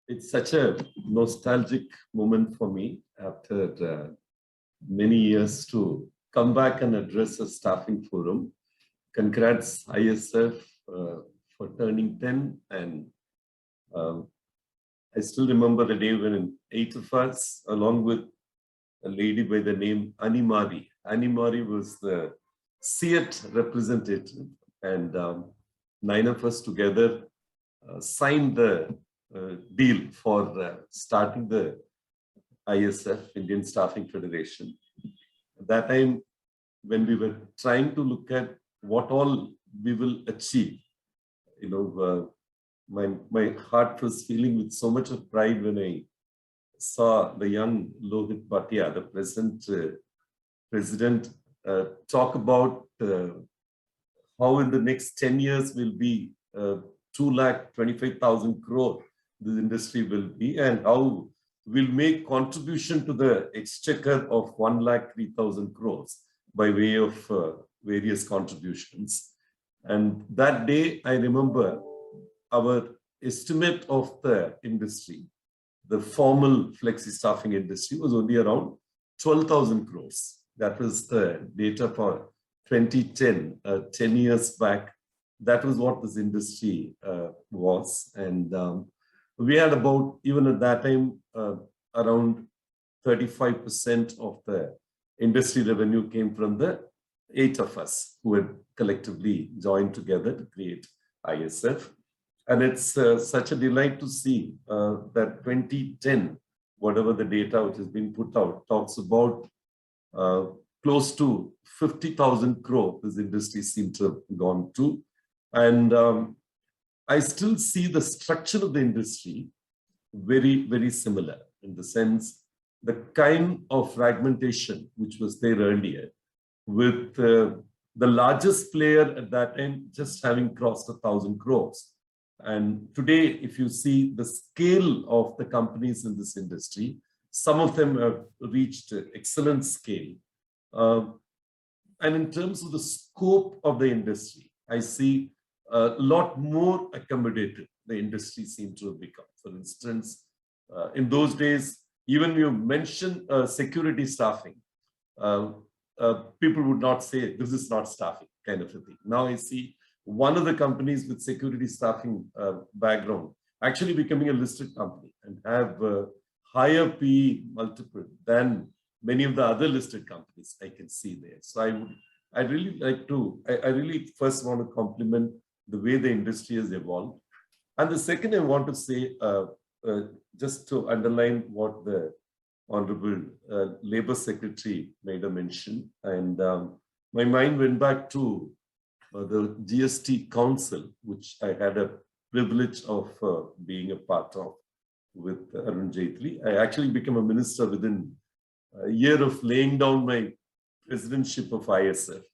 It's such a nostalgic moment for me after many years to come back and address a staffing forum. Congrats ISF for turning 10, and um, I still remember the day when 8 of us, along with a lady by the name Animari. Animari was the SEAT representative, and 9 of us together signed the deal for starting the ISF, Indian Staffing Federation. At that time, when we were trying to look at what all we will achieve, my heart was feeling with so much of pride when I saw the young Lohit Bhatia, the present president, talk about how in the next 10 years will be 2,25,000 crore this industry will be, and how we'll make contribution to the exchequer of 1,03,000 crores by way of various contributions. And that day, I remember our estimate of the industry, the formal flexi staffing industry, was only around 12,000 crores. That was the data for 2010, 10 years back. That was what this industry was. And we had about, even at that time, around 35% of the industry revenue came from the 8 of us who had collectively joined together to create ISF. And it's such a delight to see that 2010, whatever the data which has been put out, talks about close to 50,000 crore this industry seems to have gone to. And I still see the structure of the industry very, very similar, in the sense the kind of fragmentation which was there earlier, with the largest player at that time just having crossed 1,000 crores. And today, if you see the scale of the companies in this industry, some of them have reached excellent scale. And in terms of the scope of the industry, I see a lot more accommodated the industry seems to have become. For instance, in those days, even you mention security staffing, people would not say this is not staffing kind of a thing. Now I see one of the companies with security staffing background actually becoming a listed company and have higher PE multiple than many of the other listed companies I can see there. So I really first want to compliment the way the industry has evolved. And the second I want to say, just to underline what the Honorable Labour Secretary made a mention, and my mind went back to the GST Council, which I had a privilege of being a part of with Arun Jaitley. I actually became a minister within a year of laying down my presidentship of ISF.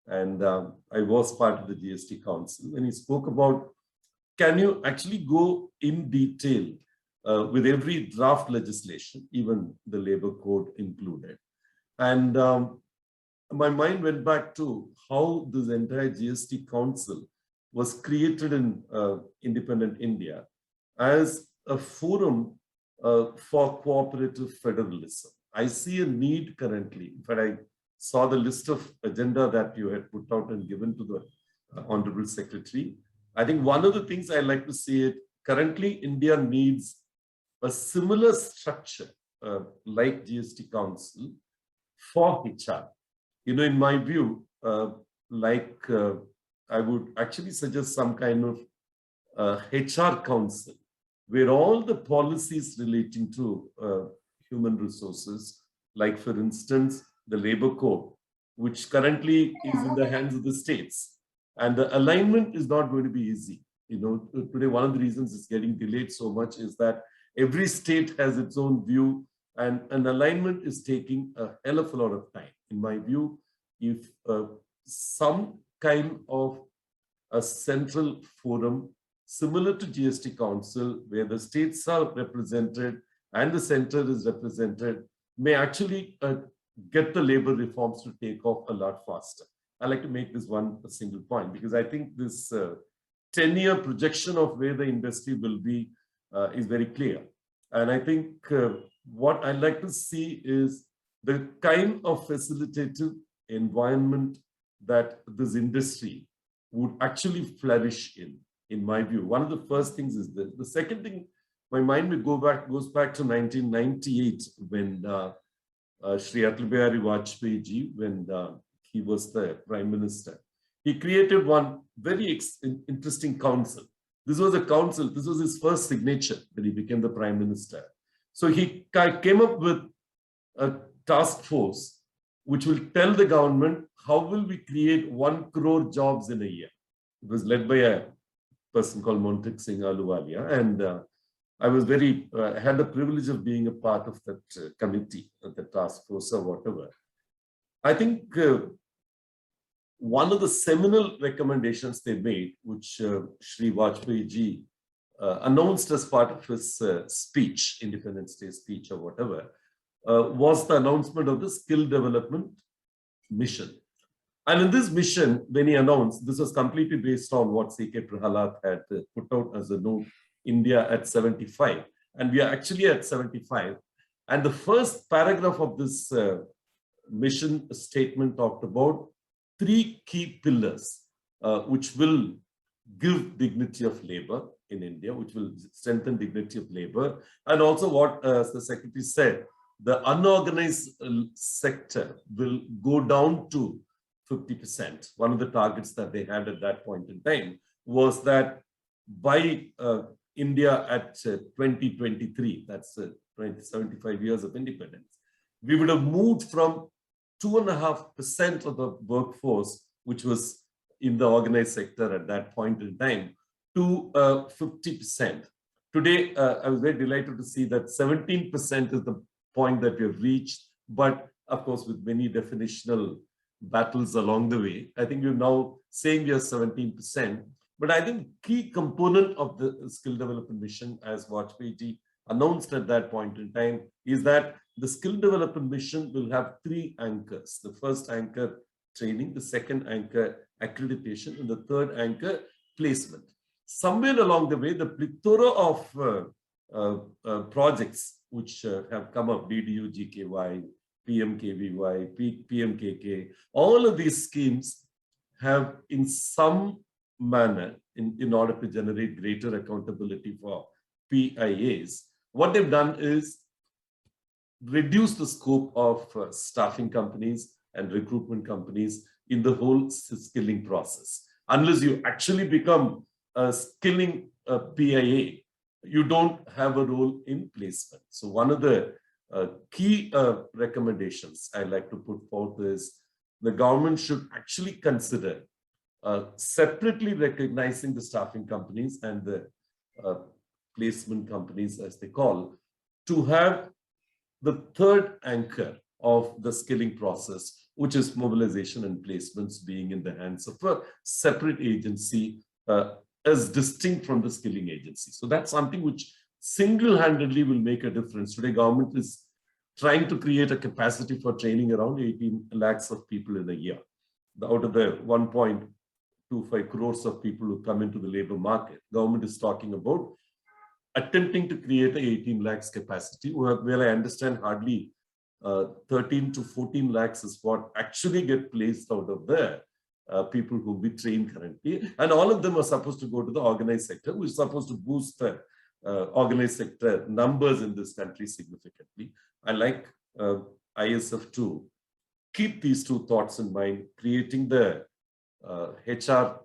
And I was part of the GST Council. And he spoke about, can you actually go in detail with every draft legislation, even the labor code included? And my mind went back to how this entire GST Council was created in independent India as a forum for cooperative federalism. I see a need currently. In fact, I saw the list of agenda that you had put out and given to the Honorable Secretary. I think one of the things I like to see it, currently India needs a similar structure like GST Council for HR. In my view, I would actually suggest some kind of HR council where all the policies relating to human resources, like for instance, the labor code, which currently is in the hands of the states. And the alignment is not going to be easy. Today, one of the reasons it's getting delayed so much is that every state has its own view, and an alignment is taking a hell of a lot of time. In my view, if some kind of a central forum similar to GST Council, where the states are represented and the center is represented, may actually get the labor reforms to take off a lot faster. I like to make this a single point, because I think this 10-year projection of where the industry will be is very clear. And I think what I like to see is the kind of facilitative environment that this industry would actually flourish in my view. One of the first things is this. The second thing, my mind will goes back to 1998 when Shri Vajpayee ji, when he was the Prime Minister. He created one very interesting council. This was a council, this was his first signature when he became the Prime Minister. So he came up with a task force which will tell the government how will we create 1 crore jobs in a year. It was led by a person called Montek Singh Ahluwalia, and I was I had the privilege of being a part of that committee, the task force or whatever. I think one of the seminal recommendations they made, which Shri Vajpayee ji announced as part of his speech, Independence Day speech or whatever, was the announcement of the skill development mission. And in this mission, when he announced, this was completely based on what C.K. Prahalat had put out as a note, India at 75. And we are actually at 75. And the first paragraph of this mission statement talked about 3 key pillars, which will give dignity of labor in India, which will strengthen dignity of labor. And also what the Secretary said, the unorganized sector will go down to 50%. One of the targets that they had at that point in time was that by India at 2023, that's 75 years of independence, we would have moved from 2.5% of the workforce, which was in the organized sector at that point in time, to 50%. Today, I was very delighted to see that 17% is the point that we have reached, but of course, with many definitional battles along the way, I think we're now saying we are 17%. But I think key component of the skill development mission, as Vajpayee ji announced at that point in time, is that the skill development mission will have 3 anchors. The first anchor, training, the second anchor, accreditation, and the third anchor, placement. Somewhere along the way, the plethora of projects which have come up, DDU, GKY, PMKVY, PMKK, all of these schemes have in some manner, in order to generate greater accountability for PIAs, what they've done is reduce the scope of staffing companies and recruitment companies in the whole skilling process. Unless you actually become a skilling PIA, you don't have a role in placement. So one of the key recommendations I like to put forth is the government should actually consider separately recognizing the staffing companies and the placement companies, as they call, to have the third anchor of the skilling process, which is mobilization and placements, being in the hands of a separate agency as distinct from the skilling agency. So that's something which single-handedly will make a difference. Today, government is trying to create a capacity for training around 18 lakhs of people in a year. Out of the 1.25 crores of people who come into the labor market, government is talking about attempting to create an 18 lakhs capacity, where I understand hardly 13 to 14 lakhs is what actually get placed out of the people who we train currently. And all of them are supposed to go to the organized sector, which is supposed to boost the organized sector numbers in this country significantly. I like ISF to keep these 2 thoughts in mind, creating the HR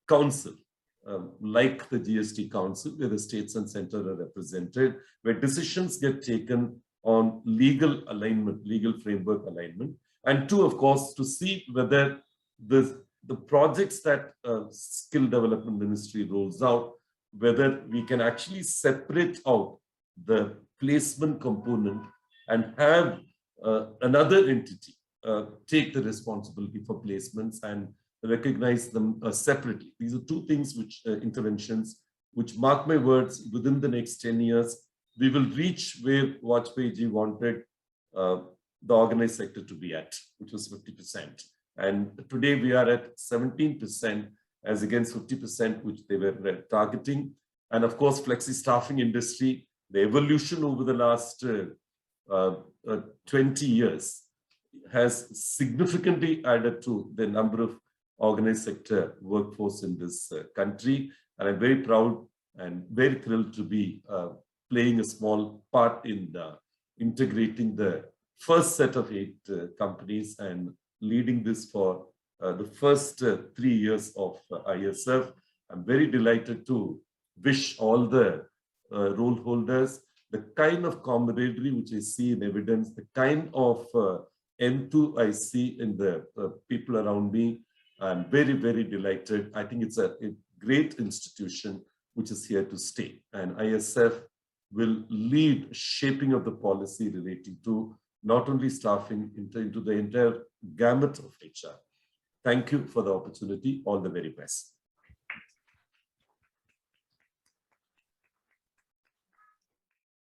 council, like the GST council, where the states and center are represented, where decisions get taken on legal alignment, legal framework alignment. And 2, of course, to see whether the projects that skill development ministry rolls out, whether we can actually separate out the placement component and have another entity take the responsibility for placements and recognize them separately. These are 2 things which interventions, which, mark my words, within the next 10 years, we will reach where Vajpayee ji wanted the organized sector to be at, which was 50%. And today we are at 17%, as against 50%, which they were targeting. And of course, flexi staffing industry, the evolution over the last 20 years has significantly added to the number of organized sector workforce in this country. And I'm very proud and very thrilled to be playing a small part in integrating the first set of 8 companies and leading this for the first 3 years of ISF. I'm very delighted to wish all the role holders the kind of camaraderie which I see in evidence, the kind of enthousiasm I see in the people around me. I'm very, very delighted. I think it's a great institution which is here to stay. And ISF will lead shaping of the policy relating to not only staffing into the entire gamut of HR. Thank you for the opportunity. All the very best.